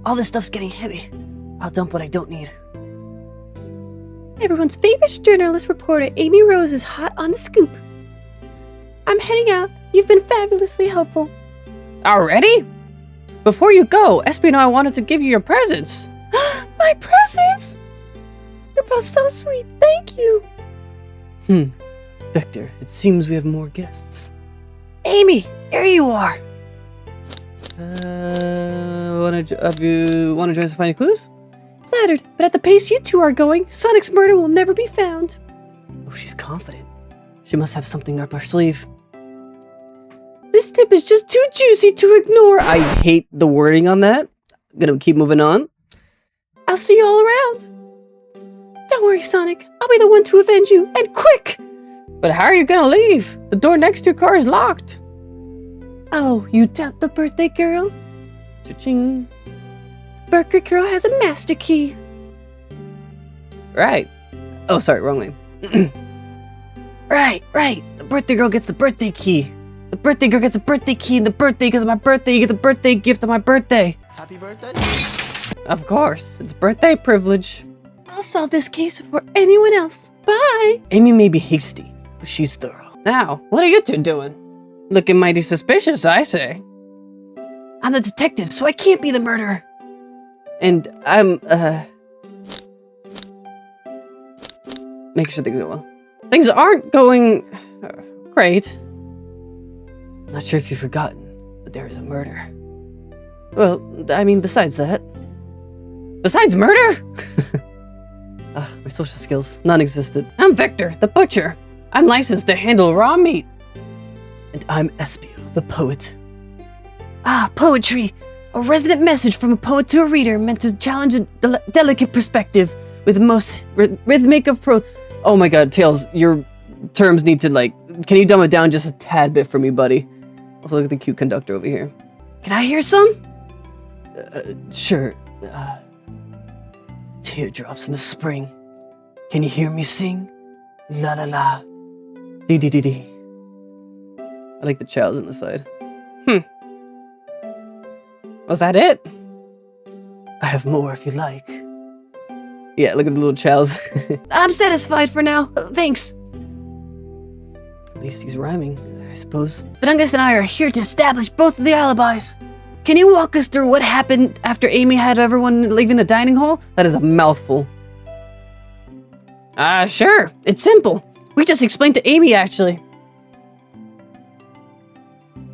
All this stuff's getting heavy. I'll dump what I don't need. Everyone's favorite journalist reporter, Amy Rose, is hot on the scoop. I'm heading out. You've been fabulously helpful. Already? Before you go, Espy and I wanted to give you your presents. My presents? You're both so sweet. Thank you. Vector, it seems we have more guests. Amy, there you are. Want to join us to find any clues? Flattered, but at the pace you two are going, Sonic's murder will never be found. Oh, she's confident. She must have something up her sleeve. This tip is just too juicy to ignore. I hate the wording on that. I'm gonna keep moving on. I'll see you all around. Don't worry, Sonic. I'll be the one to avenge you, and quick! But how are you gonna leave? The door next to your car is locked. Oh, you doubt the birthday girl? Cha-ching. Birthday girl has a master key. Right. Oh, sorry, wrong name. Right. The birthday girl gets the birthday key. The birthday girl gets a birthday key, and the birthday, because of my birthday, you get the birthday gift on my birthday. Happy birthday. Of course, it's birthday privilege. I'll solve this case before anyone else. Bye! Amy may be hasty, but she's thorough. Now, what are you two doing? Looking mighty suspicious, I say. I'm the detective, so I can't be the murderer. And I'm, making sure things go well. Things aren't going great. Not sure if you've forgotten, but there is a murder. Well, I mean, besides that. Besides murder? My social skills, non-existent. I'm Victor, the butcher. I'm licensed to handle raw meat. And I'm Espio, the poet. Poetry. A resonant message from a poet to a reader meant to challenge a delicate perspective with the most rhythmic of prose. Oh my god, Tails, your terms need to, can you dumb it down just a tad bit for me, buddy? Also, look at the cute conductor over here. Can I hear some? Sure. Teardrops in the spring. Can you hear me sing? La la la. Dee dee dee dee. I like the chows on the side. Was that it? I have more if you like. Yeah, look at the little chows. I'm satisfied for now. Thanks. At least he's rhyming, I suppose. But Angus and I are here to establish both of the alibis. Can you walk us through what happened after Amy had everyone leaving the dining hall? That is a mouthful. Sure. It's simple. We just explained to Amy, actually.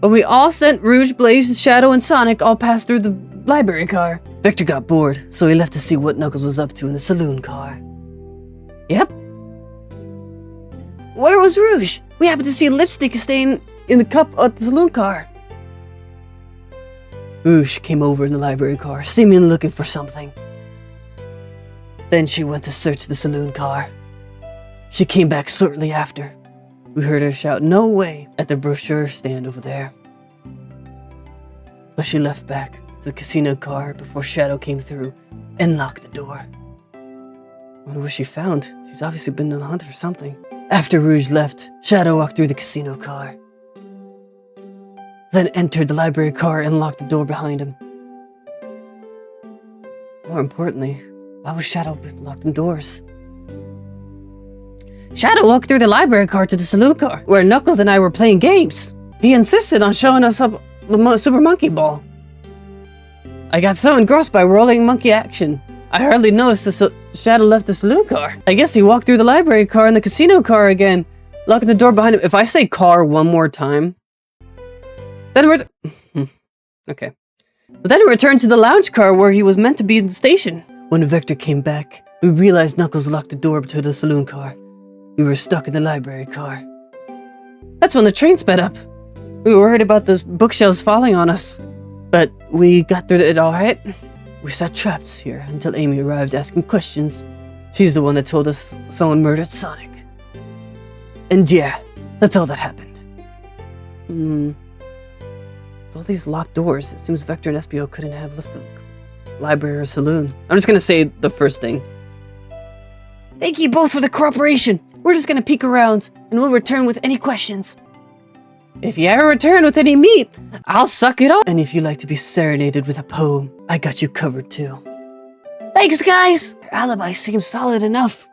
When we all sent Rouge, Blaze, Shadow, and Sonic all passed through the library car. Victor got bored, so he left to see what Knuckles was up to in the saloon car. Yep. Where was Rouge? We happened to see lipstick stain in the cup of the saloon car. Rouge came over in the library car, seemingly looking for something. Then she went to search the saloon car. She came back shortly after. We heard her shout, "No way!" at the brochure stand over there. But she left back to the casino car before Shadow came through and locked the door. Wonder what she found. She's obviously been on the hunt for something. After Rouge left, Shadow walked through the casino car. Then entered the library car and locked the door behind him. More importantly, why was Shadow locked indoors? Shadow walked through the library car to the saloon car, where Knuckles and I were playing games. He insisted on showing us up the Super Monkey Ball. I got so engrossed by rolling monkey action, I hardly noticed the Shadow left the saloon car. I guess he walked through the library car and the casino car again, locking the door behind him. If I say car one more time, then okay. But then he returned to the lounge car where he was meant to be in the station. When Vector came back, we realized Knuckles locked the door to the saloon car. We were stuck in the library car. That's when the train sped up. We were worried about the bookshelves falling on us. But we got through it all right. We sat trapped here until Amy arrived asking questions. She's the one that told us someone murdered Sonic. And yeah, that's all that happened. With all these locked doors, it seems Vector and Espio couldn't have left the library or saloon. I'm just gonna say the first thing. Thank you both for the cooperation. We're just gonna peek around, and we'll return with any questions. If you ever return with any meat, I'll suck it up. And if you like to be serenaded with a poem, I got you covered too. Thanks, guys! Your alibi seems solid enough.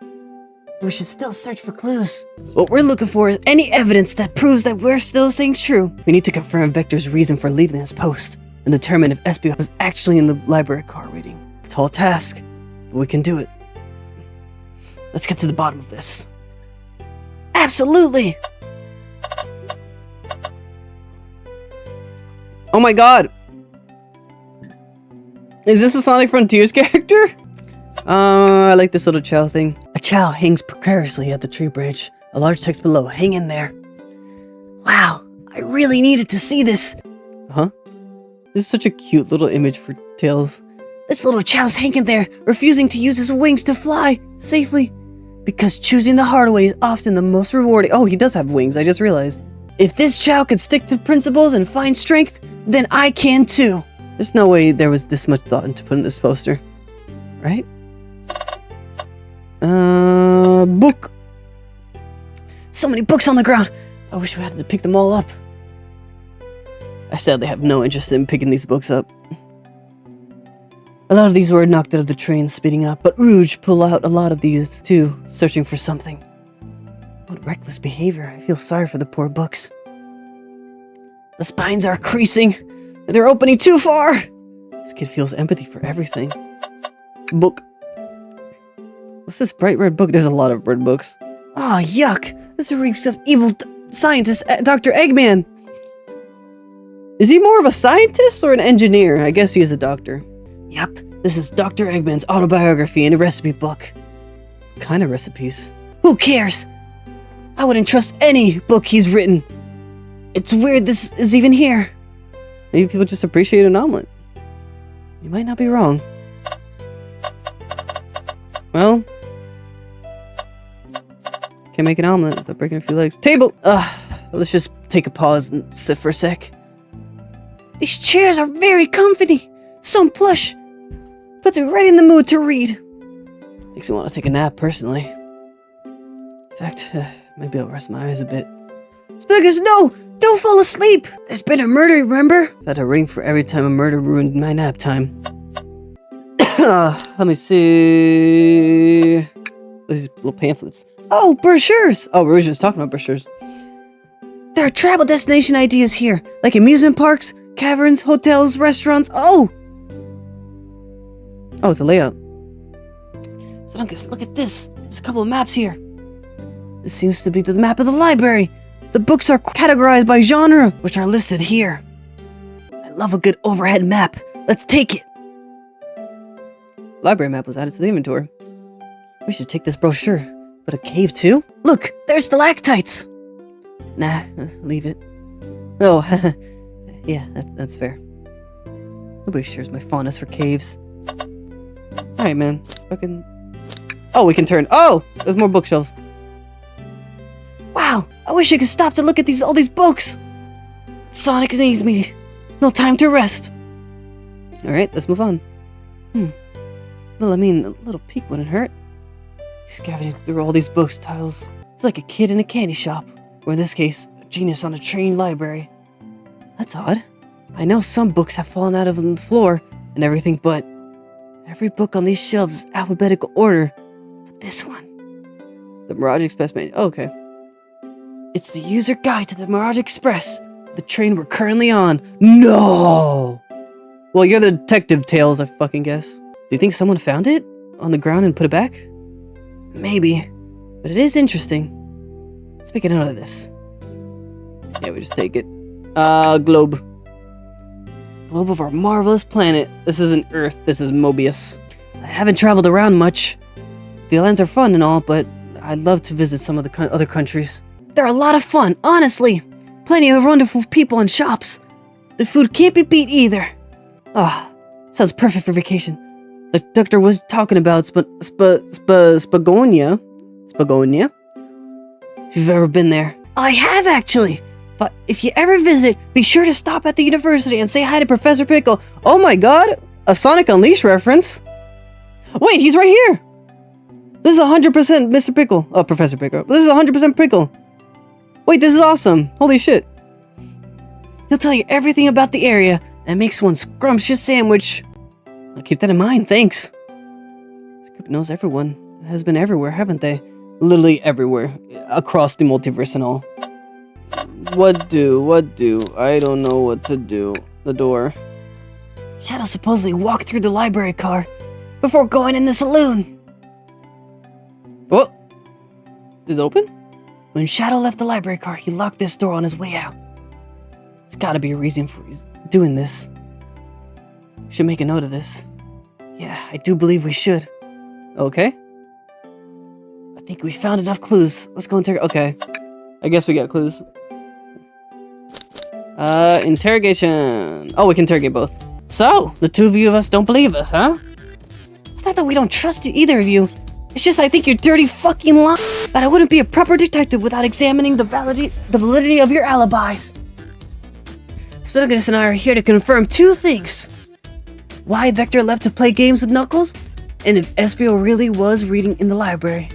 We should still search for clues. What we're looking for is any evidence that proves that we're still saying true. We need to confirm Vector's reason for leaving this post and determine if SB was actually in the library car reading. Tall task, but we can do it. Let's get to the bottom of this. Absolutely! Oh my god! Is this a Sonic Frontiers character? I like this little chow thing. A chow hangs precariously at the tree branch. A large text below. Hang in there. Wow, I really needed to see this. Huh? This is such a cute little image for Tails. This little chow's hanging there, refusing to use his wings to fly safely. Because choosing the hard way is often the most rewarding. Oh, he does have wings, I just realized. If this chow could stick to principles and find strength, then I can too. There's no way there was this much thought into putting this poster. Right? Book. So many books on the ground. I wish we had to pick them all up. I sadly have no interest in picking these books up. A lot of these were knocked out of the train, speeding up, but Rouge pulled out a lot of these, too, searching for something. What reckless behavior. I feel sorry for the poor books. The spines are creasing. They're opening too far. This kid feels empathy for everything. Book. What's this bright red book? There's a lot of red books. Ah, yuck. This reeks of evil scientist, Dr. Eggman. Is he more of a scientist or an engineer? I guess he is a doctor. Yep, this is Dr. Eggman's autobiography and a recipe book. What kind of recipes? Who cares? I wouldn't trust any book he's written. It's weird this is even here. Maybe people just appreciate an omelet. You might not be wrong. Well, can't make an omelet without breaking a few legs. Table! Let's just take a pause and sit for a sec. These chairs are very comfy. So plush. Puts me right in the mood to read. Makes me want to take a nap, personally. In fact, maybe I'll rest my eyes a bit. Spuggers, no! Don't fall asleep! There's been a murder, remember? I've had a ring for every time a murder ruined my nap time. Let me see... These little pamphlets. Oh, brochures! Oh, Rouge was talking about brochures. There are travel destination ideas here, like amusement parks, caverns, hotels, restaurants. Oh, it's a layout. Stunkus, look at this. There's a couple of maps here. This seems to be the map of the library. The books are categorized by genre, which are listed here. I love a good overhead map. Let's take it. Library map was added to the inventory. We should take this brochure. But a cave too? Look, there's stalactites. Nah, leave it. Oh, yeah, that's fair. Nobody shares my fondness for caves. Alright, man. Fucking... Oh, we can turn... Oh! There's more bookshelves. Wow, I wish I could stop to look at all these books. Sonic needs me. No time to rest. Alright, let's move on. Well, I mean, a little peek wouldn't hurt. He's scavenging through all these books, Tiles. He's like a kid in a candy shop. Or in this case, a genius on a trained library. That's odd. I know some books have fallen out of the floor and everything, but every book on these shelves is alphabetical order. But this one... The Mirage Express manual. Oh, okay. It's the user guide to the Mirage Express, the train we're currently on. No! Well, you're the detective, Tails, I fucking guess. Do you think someone found it on the ground and put it back? Maybe, but it is interesting. Let's make a note of this. Yeah, we just take it. Globe. Globe of our marvelous planet. This isn't Earth, this is Mobius. I haven't traveled around much. The islands are fun and all, but I'd love to visit some of the other countries. They're a lot of fun, honestly. Plenty of wonderful people and shops. The food can't be beat either. Sounds perfect for vacation. The doctor was talking about Spagonia. Spagonia? If you've ever been there. I have actually. But if you ever visit, be sure to stop at the university and say hi to Professor Pickle. Oh my god! A Sonic Unleashed reference? Wait, he's right here! This is 100% Mr. Pickle. Oh, Professor Pickle. This is 100% Pickle. Wait, this is awesome. Holy shit. He'll tell you everything about the area and makes one scrumptious sandwich. I'll keep that in mind, thanks. Scoop knows everyone. Has been everywhere, haven't they? Literally everywhere. Across the multiverse and all. What do? I don't know what to do. The door. Shadow supposedly walked through the library car before going in the saloon. What? Is it open? When Shadow left the library car, he locked this door on his way out. There's gotta be a reason for his doing this. We should make a note of this. Yeah, I do believe we should. Okay. I think we found enough clues. Let's go interrogate. Okay. I guess we got clues. Interrogation. Oh, we can interrogate both. So, the two of us don't believe us, huh? It's not that we don't trust you, either of you. It's just I think you're dirty fucking lying. But I wouldn't be a proper detective without examining the validity of your alibis. Spittlgus and I are here to confirm two things. Why Vector left to play games with Knuckles, and if Espio really was reading in the library.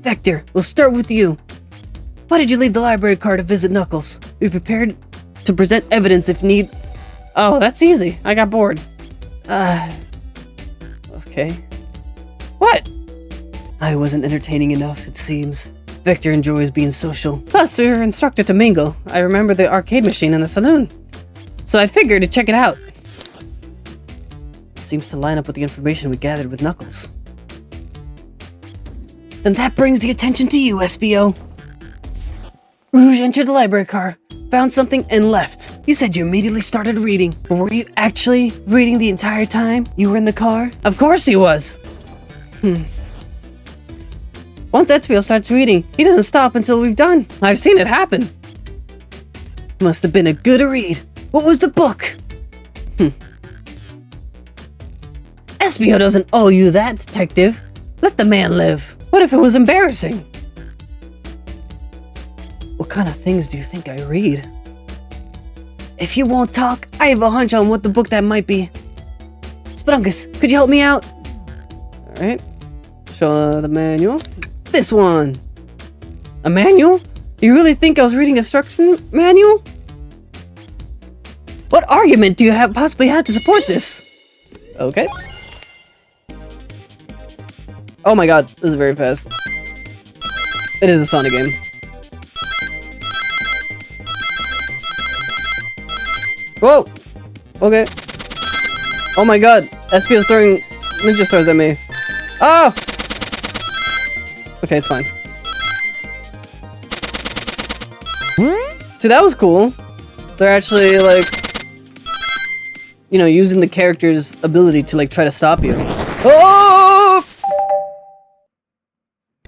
Vector, we'll start with you. Why did you leave the library car to visit Knuckles? Be prepared to present evidence if need. Oh, that's easy. I got bored. Okay. What? I wasn't entertaining enough, it seems. Vector enjoys being social. Plus, we were instructed to mingle. I remember the arcade machine in the saloon. So I figured to check it out. Seems to line up with the information we gathered with Knuckles. Then that brings the attention to you, Espio. Rouge entered the library car, found something, and left. You said you immediately started reading, but were you actually reading the entire time you were in the car? Of course he was. Once Espio starts reading, he doesn't stop until we've done. I've seen it happen. Must have been a good read. What was the book? Espio doesn't owe you that, detective. Let the man live. What if it was embarrassing? What kind of things do you think I read? If you won't talk, I have a hunch on what the book that might be. Spittlgus, could you help me out? Alright. Show the manual. This one. A manual? You really think I was reading a instruction manual? What argument do you possibly have to support this? Okay. Oh my god, this is very fast. It is a Sonic game. Whoa! Okay. Oh my god, Espio's throwing ninja stars at me. Oh! Okay, it's fine. See, that was cool. They're actually, like, you know, using the character's ability to, like, try to stop you. Oh!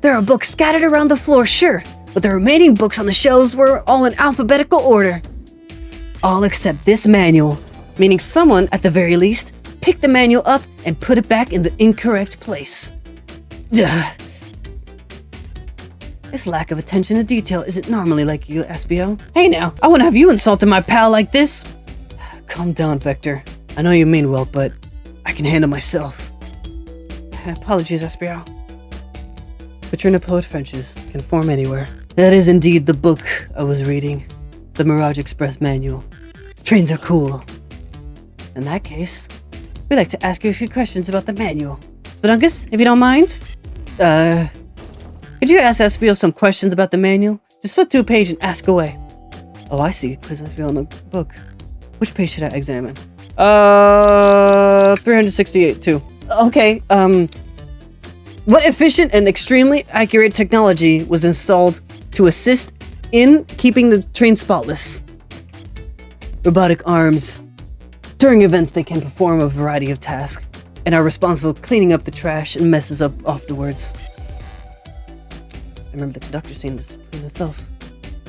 There are books scattered around the floor, sure, but the remaining books on the shelves were all in alphabetical order. All except this manual, meaning someone, at the very least, picked the manual up and put it back in the incorrect place. Ugh. This lack of attention to detail isn't normally like you, Espio. Hey now, I wouldn't have you insulted my pal like this. Calm down, Vector. I know you mean well, but I can handle myself. Apologies, Espio. But you're in a poet Frenches, can form anywhere. That is indeed the book I was reading. The Mirage Express manual. Trains are cool. In that case, we'd like to ask you a few questions about the manual. Spittlgus, if you don't mind? Could you ask Espio some questions about the manual? Just flip to a page and ask away. Oh, I see. Quiz Espio on the book. Which page should I examine? 368, too. Okay, what efficient and extremely accurate technology was installed to assist in keeping the train spotless? Robotic arms. During events, they can perform a variety of tasks and are responsible for cleaning up the trash and messes up afterwards. I remember the conductor saying this clean itself.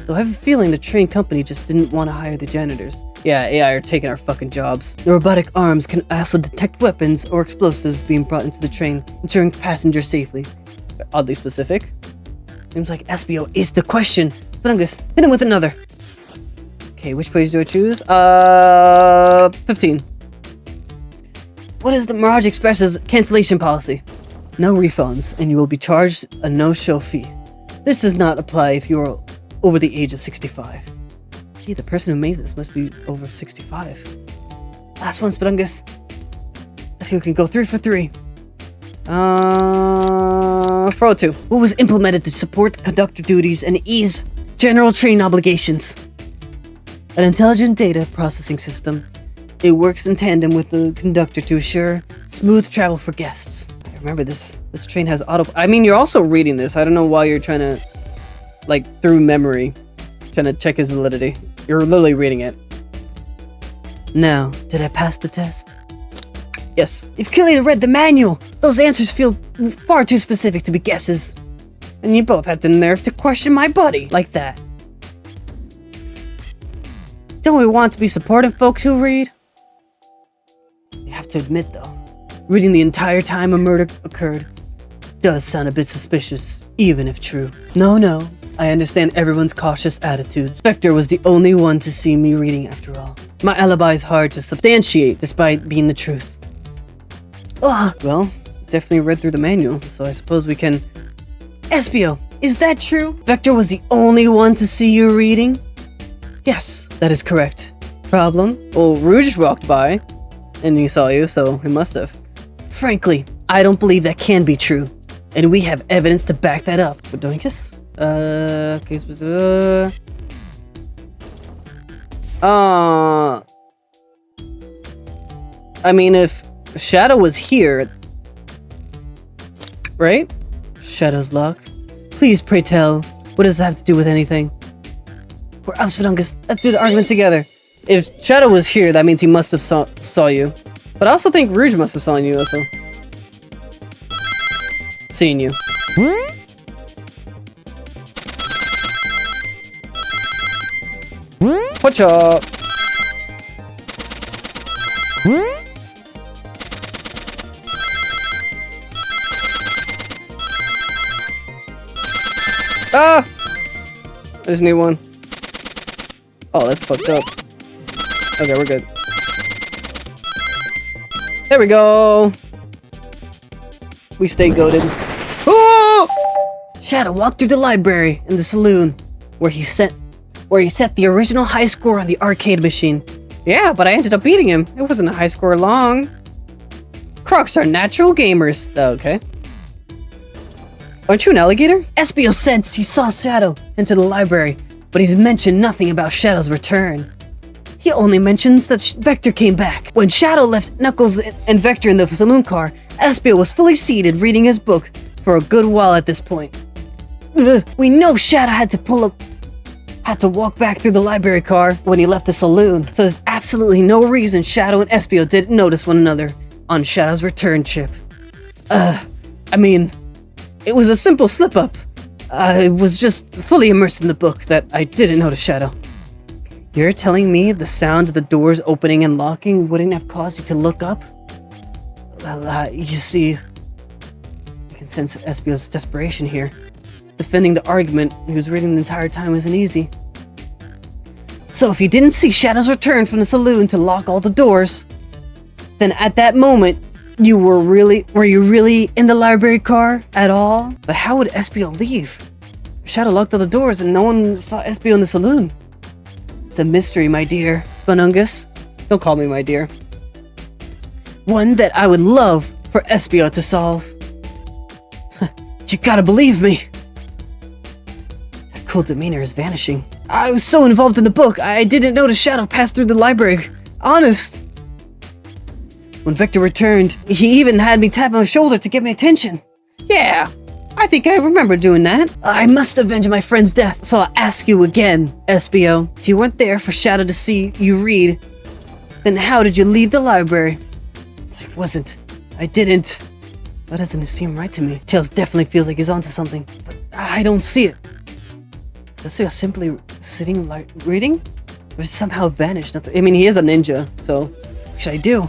Though I have a feeling the train company just didn't want to hire the janitors. Yeah, AI are taking our fucking jobs. The robotic arms can also detect weapons or explosives being brought into the train, ensuring passengers safely. Oddly specific. Seems like Espio is the question. Spittlgus, hit him with another. Okay, which page do I choose? 15. What is the Mirage Express's cancellation policy? No refunds, and you will be charged a no-show fee. This does not apply if you are over the age of 65. Gee, the person who made this must be over 65. Last one, Spelungus. Let's see who can go 3 for 3. Throw 2. What was implemented to support the conductor duties and ease general train obligations? An intelligent data processing system. It works in tandem with the conductor to assure smooth travel for guests. I remember this. This train has auto... I mean, you're also reading this. I don't know why you're trying to, like, through memory, trying to check his validity. You're literally reading it. Now, did I pass the test? Yes. You've clearly read the manual. Those answers feel far too specific to be guesses. And you both had the nerve to question my buddy like that. Don't we want to be supportive folks who read? You have to admit, though, reading the entire time a murder occurred does sound a bit suspicious, even if true. No, I understand everyone's cautious attitude. Spectre was the only one to see me reading after all. My alibi is hard to substantiate despite being the truth. Ugh. Well, definitely read through the manual, so I suppose we can... Espio, is that true? Vector was the only one to see you reading? Yes. That is correct. Problem? Well, Rouge walked by, and he saw you, so he must have. Frankly, I don't believe that can be true, and we have evidence to back that up. Doinkus? I mean, if Shadow was here, right? Shadow's luck. Please, pray tell, what does that have to do with anything? We're up, Spelungus. Let's do the argument together. If Shadow was here, that means he must have saw you. But I also think Rouge must have seen you also. Seen you. What's up? Ah! I just need one. Oh, that's fucked up. Okay, we're good. There we go. We stay goated. Oh! Shadow walked through the library and the saloon, where he set the original high score on the arcade machine. Yeah, but I ended up beating him. It wasn't a high score long. Crocs are natural gamers. Oh, okay. Aren't you an alligator? Espio said he saw Shadow enter the library, but he's mentioned nothing about Shadow's return. He only mentions that Vector came back. When Shadow left Knuckles and Vector in the saloon car, Espio was fully seated reading his book for a good while at this point. We know Shadow had to walk back through the library car when he left the saloon, so there's absolutely no reason Shadow and Espio didn't notice one another on Shadow's return trip. I mean, it was a simple slip-up. I was just fully immersed in the book that I didn't notice Shadow. You're telling me the sound of the doors opening and locking wouldn't have caused you to look up? Well, you see, I can sense Espio's desperation here. Defending the argument he was reading the entire time isn't easy. So if you didn't see Shadow's return from the saloon to lock all the doors, then at that moment, were you really in the library car at all? But how would Espio leave? Shadow locked all the doors and no one saw Espio in the saloon. It's a mystery, my dear Spelungus. Don't call me my dear. One that I would love for Espio to solve. You gotta believe me. That cool demeanor is vanishing. I was so involved in the book, I didn't notice Shadow pass through the library. Honest. When Vector returned, he even had me tap on his shoulder to get my attention. Yeah, I think I remember doing that. I must avenge my friend's death, so I'll ask you again, Espio. If you weren't there for Shadow to see you read, then how did you leave the library? I didn't. That doesn't seem right to me. Tails definitely feels like he's onto something, but I don't see it. Is he simply sitting like reading? Or somehow vanished? I mean, he is a ninja, so what should I do?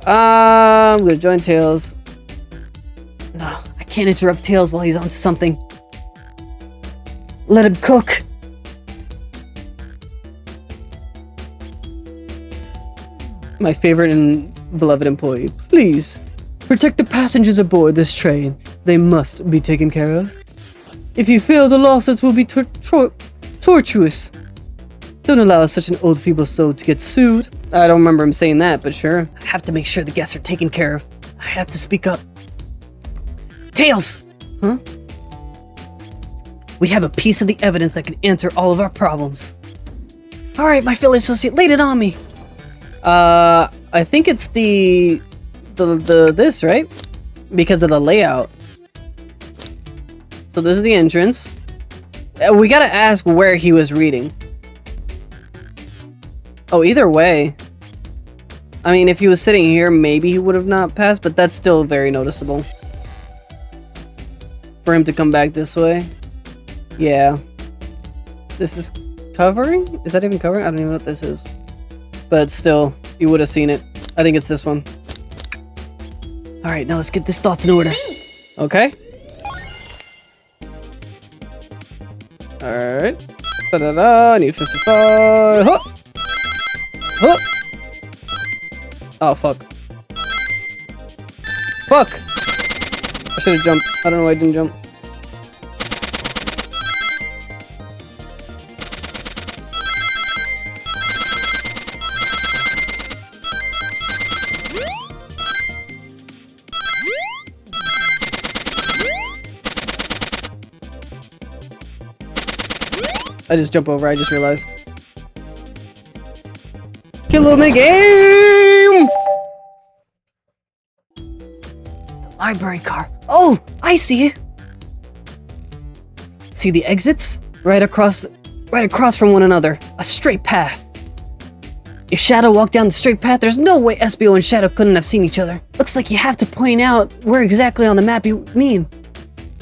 I'm gonna join Tails. No, I can't interrupt Tails while he's onto something. Let him cook. My favorite and beloved employee, please protect the passengers aboard this train. They must be taken care of. If you fail, the lawsuits will be tortuous. Don't allow such an old feeble soul to get sued. I don't remember him saying that, but sure. I have to make sure the guests are taken care of. I have to speak up. Tails! Huh? We have a piece of the evidence that can answer all of our problems. Alright, my fellow associate, laid it on me. I think it's the this, right? Because of the layout. So this is the entrance. We gotta ask where he was reading. Oh, either way. I mean, if he was sitting here, maybe he would have not passed, but that's still very noticeable. For him to come back this way. Yeah. This is covering? Is that even covering? I don't even know what this is. But still, you would have seen it. I think it's this one. Alright, now let's get these thoughts in order. Okay. Alright. Da-da-da, I need 55. Huh! Huh! Oh, fuck. Fuck! I should have jumped. I don't know why I didn't jump. I just jump over, I just realized. Get a little mini game! The library car. Oh, I see it. See the exits? Right across from one another. A straight path. If Shadow walked down the straight path, there's no way Espio and Shadow couldn't have seen each other. Looks like you have to point out where exactly on the map you mean.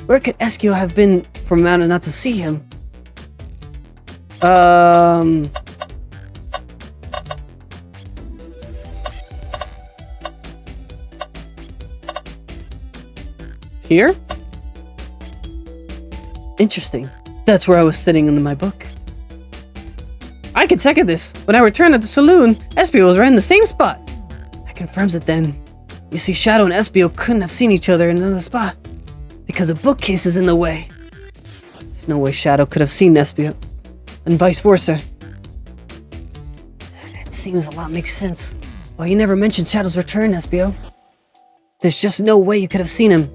Where could Espio have been for Mountain not to see him? Here? Interesting. That's where I was sitting in my book. I can second this. When I returned at the saloon, Espio was right in the same spot. That confirms it then. You see, Shadow and Espio couldn't have seen each other in another spot because a bookcase is in the way. There's no way Shadow could have seen Espio, and vice versa. It seems a lot makes sense. Why you never mentioned Shadow's return, Espio? There's just no way you could have seen him.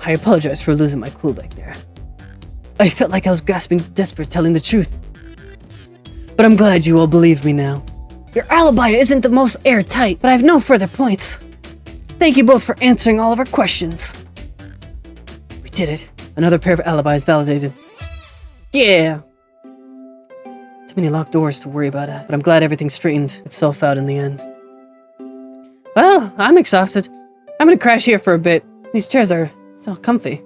I apologize for losing my cool back there. I felt like I was grasping desperate telling the truth. But I'm glad you all believe me now. Your alibi isn't the most airtight, but I have no further points. Thank you both for answering all of our questions. We did it. Another pair of alibis validated. Yeah. Too many locked doors to worry about it, but I'm glad everything straightened itself out in the end. Well, I'm exhausted. I'm gonna crash here for a bit. These chairs are so comfy.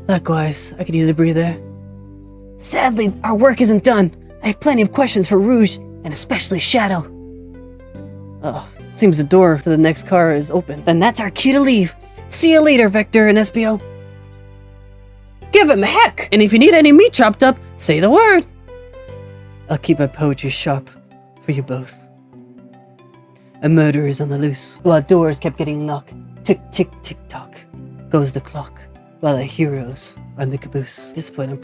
Likewise, I could use a breather. Sadly, our work isn't done. I have plenty of questions for Rouge, and especially Shadow. Oh, it seems the door to the next car is open. Then that's our cue to leave. See you later, Vector and Espio. Give him a heck! And if you need any meat chopped up, say the word. I'll keep my poetry sharp for you both. A murderer is on the loose, while doors kept getting knocked. Tick, tick, tick, tock goes the clock, while the heroes are in the caboose. At this point, I'm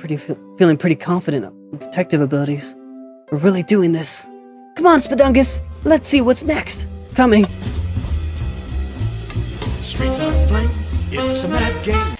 feeling pretty confident of detective abilities. We're really doing this. Come on, Spedungus, let's see what's next. Coming. Streets on flame, it's a mad game.